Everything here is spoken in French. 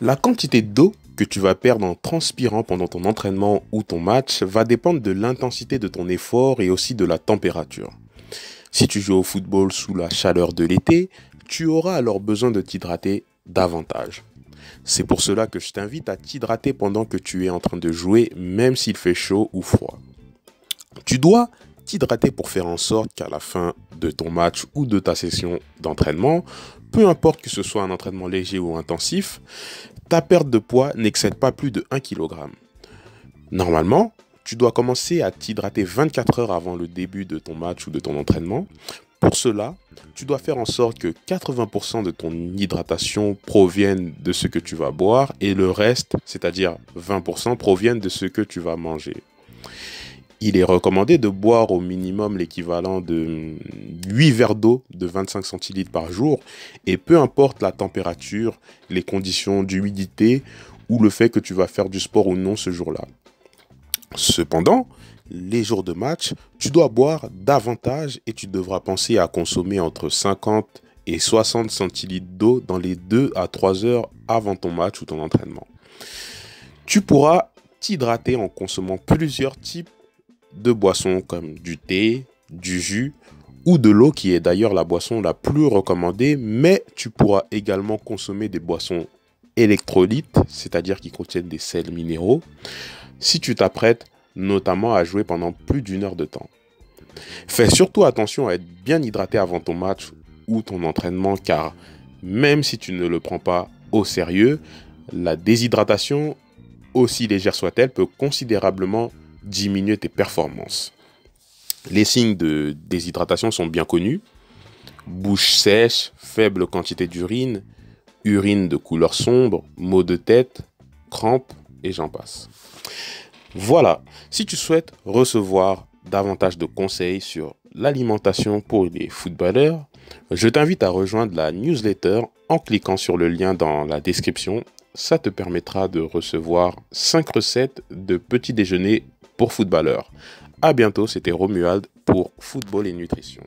La quantité d'eau que tu vas perdre en transpirant pendant ton entraînement ou ton match va dépendre de l'intensité de ton effort et aussi de la température. Si tu joues au football sous la chaleur de l'été, tu auras alors besoin de t'hydrater davantage. C'est pour cela que je t'invite à t'hydrater pendant que tu es en train de jouer, même s'il fait chaud ou froid. Tu dois t'hydrater pour faire en sorte qu'à la fin de ton match ou de ta session d'entraînement, peu importe que ce soit un entraînement léger ou intensif, ta perte de poids n'excède pas plus de 1 kg. Normalement, tu dois commencer à t'hydrater 24 heures avant le début de ton match ou de ton entraînement. Pour cela, tu dois faire en sorte que 80% de ton hydratation provienne de ce que tu vas boire et le reste, c'est-à-dire 20%, provienne de ce que tu vas manger. Il est recommandé de boire au minimum l'équivalent de 8 verres d'eau de 25 centilitres par jour et peu importe la température, les conditions d'humidité ou le fait que tu vas faire du sport ou non ce jour-là. Cependant, les jours de match, tu dois boire davantage et tu devras penser à consommer entre 50 et 60 centilitres d'eau dans les 2 à 3 heures avant ton match ou ton entraînement. Tu pourras t'hydrater en consommant plusieurs types de boissons comme du thé, du jus ou de l'eau qui est d'ailleurs la boisson la plus recommandée, mais tu pourras également consommer des boissons électrolytes, c'est-à-dire qui contiennent des sels minéraux, si tu t'apprêtes notamment à jouer pendant plus d'une heure de temps. Fais surtout attention à être bien hydraté avant ton match ou ton entraînement car même si tu ne le prends pas au sérieux, la déshydratation, aussi légère soit-elle, peut considérablement diminuer tes performances. Les signes de déshydratation sont bien connus. Bouche sèche, faible quantité d'urine, urine de couleur sombre, maux de tête, crampes et j'en passe. Voilà, si tu souhaites recevoir davantage de conseils sur l'alimentation pour les footballeurs, je t'invite à rejoindre la newsletter en cliquant sur le lien dans la description. Ça te permettra de recevoir 5 recettes de petits déjeuners pour footballeurs. À bientôt, c'était Romuald pour Football et Nutrition.